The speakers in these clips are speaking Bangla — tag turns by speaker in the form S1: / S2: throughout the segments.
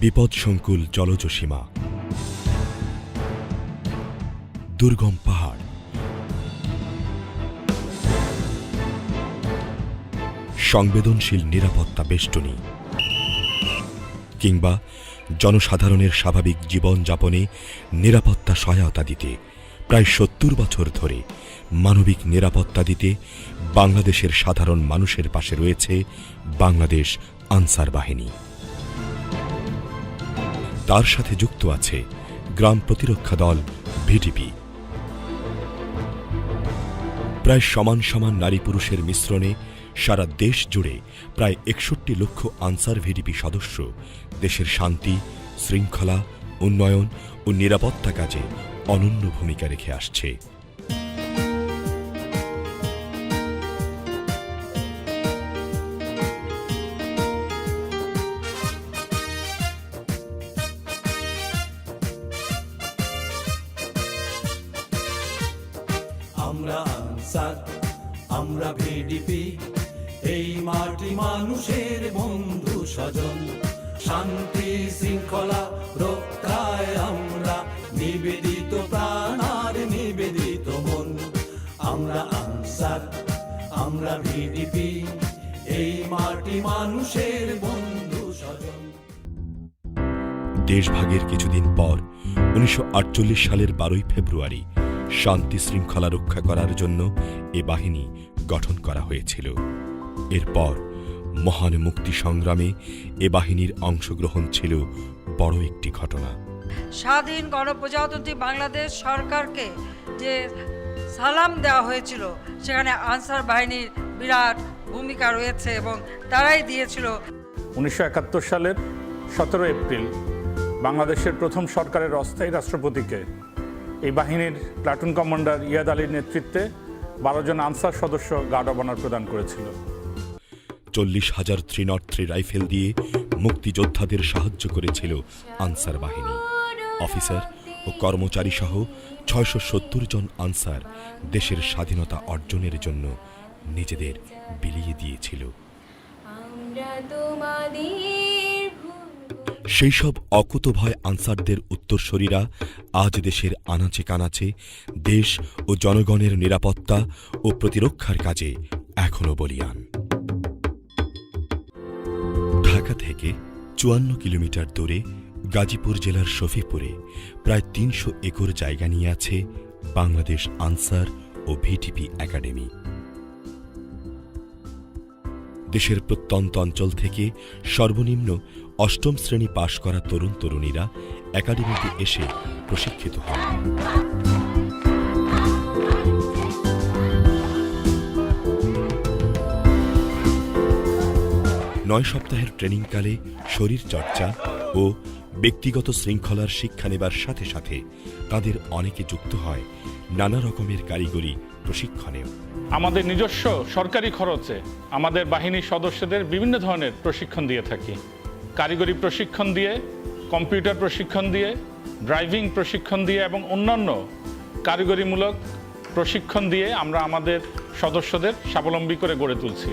S1: বিপদসংকুল জলজ সীমা, দুর্গম পাহাড়, সংবেদনশীল নিরাপত্তা বেষ্টনী কিংবা জনসাধারণের স্বাভাবিক জীবনযাপনে নিরাপত্তা সহায়তা দিতে প্রায় ৭০ বছর ধরে মানবিক নিরাপত্তা দিতে বাংলাদেশের সাধারণ মানুষের পাশে রয়েছে বাংলাদেশ আনসার বাহিনী। তার সাথে যুক্ত আছে গ্রাম প্রতিরক্ষা দল ভিডিপি। প্রায় সমান সমান নারী পুরুষের মিশ্রণে সারা দেশ জুড়ে প্রায় ৬১ লক্ষ আনসার ভিডিপি সদস্য দেশের শান্তি, শৃঙ্খলা, উন্নয়ন ও নিরাপত্তা কাজে অনন্য ভূমিকা রেখে আসছে।
S2: আমরা আনসার, আমরা ভিডিপি, এই মাটি মানুষের বন্ধু স্বজন। শান্তি শৃঙ্খলা রক্ষায় আমরা নিবেদিত প্রাণ আর নিবেদিত মন। আমরা আনসার, আমরা ভিডিপি, এই মাটি মানুষের বন্ধু স্বজন।
S1: দেশভাগের কিছুদিন পর ১৯৪৮ সালের ১২ ফেব্রুয়ারি শান্তি শৃঙ্খলা রক্ষা করার জন্য এ বাহিনী গঠন করা হয়েছিল। এরপর মহান মুক্তি সংগ্রামে এ বাহিনীর অংশগ্রহণ ছিল বড় একটি ঘটনা।
S3: স্বাধীন গণপ্রজাতন্ত্রী বাংলাদেশ সরকারকে যে সালাম দেওয়া হয়েছিল, সেখানে আনসার বাহিনীর বিরাট ভূমিকা রয়েছে এবং তারাই দিয়েছিল।
S4: ১৯৭১ সালের ১৭ এপ্রিল বাংলাদেশের প্রথম সরকারের অস্থায়ী রাষ্ট্রপতিকে এই বাহিনীর প্লাটুন কমান্ডার ইয়াদ আলীর নেতৃত্বে ১২ জন আনসার সদস্য গার্ড অব অনার প্রদান করেছিল।
S1: ৪০,০০০ ৩০৩ রাইফেল দিয়ে মুক্তিযোদ্ধাদের সাহায্য করেছিল আনসার বাহিনী। অফিসার ও কর্মচারী সহ ৬৭০ জন আনসার দেশের স্বাধীনতা অর্জনের জন্য নিজেদের বিলিয়ে দিয়েছিল। সেই সব অকুতোভয় আনসারদের উত্তরসূরিরা আজ দেশের আনাচে কানাচে দেশ ও জনগণের নিরাপত্তা ও প্রতিরক্ষার কাজে এখনও বলীয়ান। ঢাকা থেকে ৫৪ কিলোমিটার দূরে গাজীপুর জেলার শফিপুরে প্রায় ৩০০ একর জায়গা নিয়ে আছে বাংলাদেশ আনসার ও ভিটিপি একাডেমি। দেশের প্রত্যন্ত অঞ্চল থেকে সর্বনিম্ন ৮ম শ্রেণী পাশ করা তরুণ তরুণীরা একাডেমিতে এসে প্রশিক্ষিত হন। ৯ সপ্তাহের ট্রেনিংকালে শরীরচর্চা ও ব্যক্তিগত শৃঙ্খলার শিক্ষা নেবার সাথে সাথে তাদের অনেকে যুক্ত হয় নানা রকমের কারিগরি প্রশিক্ষণেও।
S4: আমাদের নিজস্ব সরকারি খরচে আমাদের বাহিনীর সদস্যদের বিভিন্ন ধরনের প্রশিক্ষণ দিয়ে থাকি। কারিগরি প্রশিক্ষণ দিয়ে, কম্পিউটার প্রশিক্ষণ দিয়ে, ড্রাইভিং প্রশিক্ষণ দিয়ে এবং অন্যান্য কারিগরিমূলক প্রশিক্ষণ দিয়ে আমরা আমাদের সদস্যদের স্বাবলম্বী করে গড়ে তুলছি।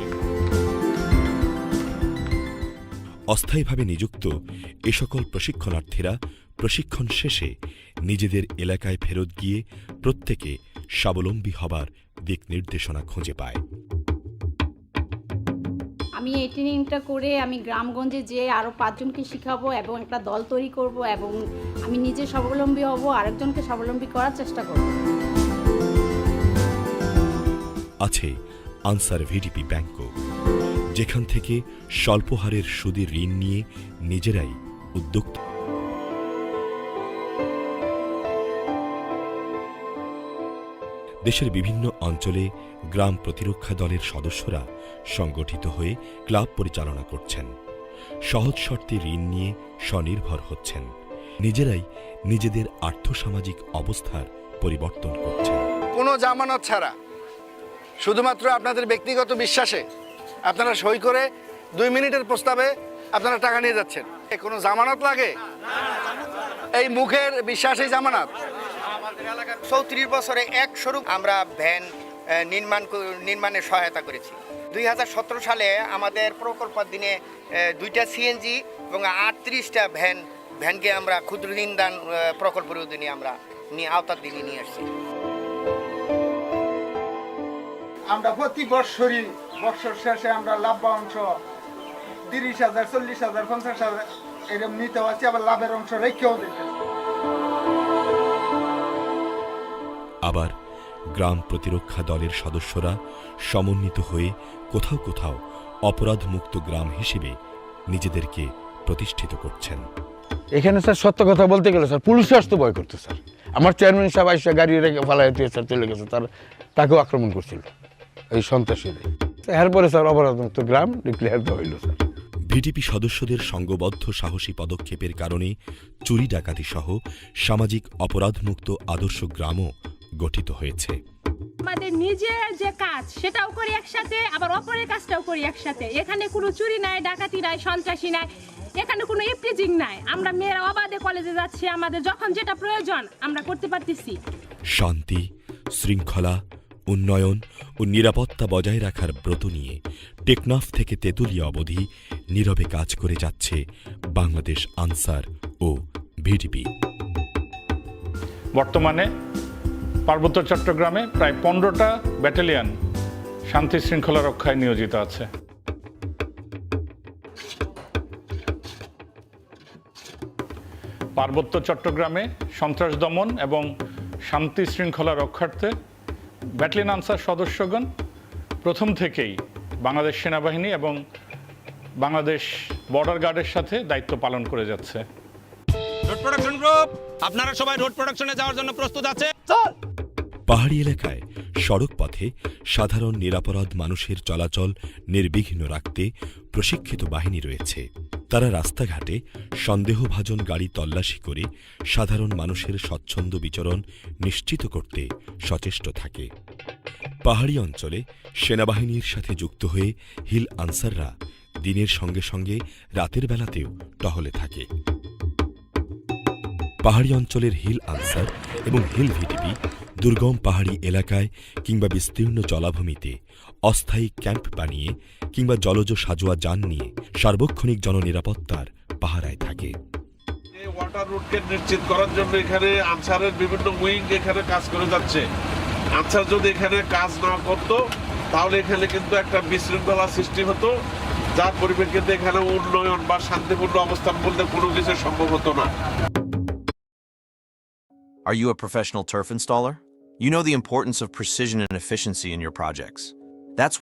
S1: অস্থায়ীভাবে নিযুক্ত এ সকল প্রশিক্ষণার্থীরা প্রশিক্ষণ শেষে নিজেদের এলাকায় ফেরত গিয়ে প্রত্যেকে স্বাবলম্বী হবার দিক নির্দেশনা খুঁজে পায়।
S5: আমি এই ট্রেনিংটা করে আমি গ্রামগঞ্জে যেয়ে আরও ৫ জনকে শিখাবো এবং একটা দল তৈরি করব এবং আমি নিজে স্বাবলম্বী হব, আরেকজনকে স্বাবলম্বী করার চেষ্টা করব।
S1: আছে আনসার ভিডিপি ব্যাংকও, যেখান থেকে স্বল্প হারের সুদে ঋণ নিয়ে নিজেরাই উদ্যোক্তা। দেশের বিভিন্ন অঞ্চলে গ্রাম প্রতিরক্ষা দলের সদস্যরা সংগঠিত হয়ে ক্লাব পরিচালনা করছেন, সহজ শর্তে ঋণ নিয়ে স্বনির্ভর হচ্ছেন, নিজেরাই নিজেদের আর্থসামাজিক অবস্থার পরিবর্তন করছেন।
S6: কোনো জামানত ছাড়া শুধুমাত্র আপনাদের ব্যক্তিগত বিশ্বাসে আপনারা সই করে 2 মিনিটের প্রস্তাবে আপনারা টাকা নিয়ে যাচ্ছেন। কোনো জামানত লাগে? এই মুখের বিশ্বাসই জামানত।
S7: আমাদের এলাকার 34 বছরে 100 আমরা ভ্যান নির্মাণে সহায়তা করেছি। 2017 সালে আমাদের প্রকল্পের দিনে 2টা সিএনজি এবং 38টা ভ্যানকে আমরা ক্ষুদ্র ঋণ দান প্রকল্পের অধীনে আমরা আওতার দিনে নিয়ে আসছি।
S8: আমরা প্রতি বছর শেষে আমরা লাভ্যাংশ 30,000, 40,000, 50,000 এরকম নিতে পারছি, আবার লাভের অংশ রেখেও দিতে।
S1: আবার গ্রাম প্রতিরক্ষা দলের সদস্যরা সমন্বিত হয়ে কোথাও কোথাও অপরাধমুক্ত গ্রাম হিসেবে নিজেদেরকে প্রতিষ্ঠিত করছেন।
S9: এখানে স্যার সত্য কথা বলতে গেলে স্যার পুলিশও আসতে ভয় করতো স্যার। আমার চেয়ারম্যান সাহেব আইসা গাড়ি রেখে ফালাই দিয়ে স্যার চলে গেছে, তাকেও আক্রমণ করছিল এই সন্ত্রাসীরা। এরপরে স্যার অপরাধমুক্ত গ্রাম ডিক্লেয়ার দেওয়া হইল স্যার।
S1: ভিডিপি সদস্যদের সংঘবদ্ধ সাহসী পদক্ষেপের কারণে চুরি ডাকাতি সহ সামাজিক অপরাধমুক্ত আদর্শ গ্রামও গঠিত হয়েছে।
S10: আমাদের নিজের যে কাজ সেটাও করি একসাথে, আবার অপরের কাজটাও করি একসাথে। এখানে কোনো চুরি নাই, ডাকাতি নাই, সন্ত্রাসী নাই, এখানে কোনো ইপটিজিং নাই। আমরা মেয়েরা অবাধে কলেজে যাচ্ছি, আমাদের যখন যেটা প্রয়োজন আমরা করতে পারতেছি।
S1: শান্তি, শৃঙ্খলা, উন্নয়ন ও নিরাপত্তা বজায় রাখার ব্রত নিয়ে টেকনাফ থেকে তেঁতুলিয়া অবধি নীরবে কাজ করে যাচ্ছে বাংলাদেশ আনসার ও ভিডিপি।
S4: বর্তমানে পার্বত্য চট্টগ্রামে প্রায় 15টা ব্যাটালিয়ন শান্তি শৃঙ্খলা রক্ষায় নিয়োজিত আছে। পার্বত্য চট্টগ্রামে সন্ত্রাস দমন এবং শান্তি শৃঙ্খলা রক্ষার্থে ব্যাটালিয়ন আনসার সদস্যগণ প্রথম থেকেই বাংলাদেশ সেনাবাহিনী এবং বাংলাদেশ বর্ডার গার্ডের সাথে দায়িত্ব পালন করে যাচ্ছে।
S11: রোড প্রোডাকশন গ্রুপ, আপনারা সবাই রোড প্রোডাকশনে যাওয়ার জন্য প্রস্তুত আছে?
S1: পাহাড়ি এলাকায় সড়ক পথে সাধারণ নিরাপরাধ মানুষের চলাচল নির্বিঘ্ন রাখতে প্রশিক্ষিত বাহিনী রয়েছে। তারা রাস্তাঘাটে সন্দেহভাজন গাড়ি তল্লাশি করে সাধারণ মানুষের স্বচ্ছন্দ বিচরণ নিশ্চিত করতে সচেষ্ট থাকে। পাহাড়ি অঞ্চলে সেনাবাহিনীর সাথে যুক্ত হয়ে হিল আনসাররা দিনের সঙ্গে সঙ্গে রাতের বেলাতেও টহলে থাকে। পাহাড়ি অঞ্চলের হিল আনসার এবং হিল ভিডিপি দুর্গম পাহাড়ি এলাকায় কিংবা বিস্তীর্ণ জলাভূমিতে অস্থায়ী ক্যাম্প বানিয়ে কিংবা জলজ সাজোয়া যান নিয়ে সার্বক্ষণিক জননিরাপত্তার পাহারায় থাকে।
S12: ওয়াটার রুটকে নিশ্চিত করার জন্য এখানে আনসারের বিভিন্ন উইং এখানে কাজ করে যাচ্ছে। আনসার যদি এখানে কাজ না করতো তাহলে এখানে কিন্তু একটা বিশৃঙ্খলা সৃষ্টি হতো, যার পরিপ্রেক্ষিতে এখানে উন্নয়ন বা শান্তিপূর্ণ অবস্থান বলতে কোনো কিছু সম্ভব হতো না।
S13: Are you a professional turf installer? You know the importance of precision and efficiency in your projects. That's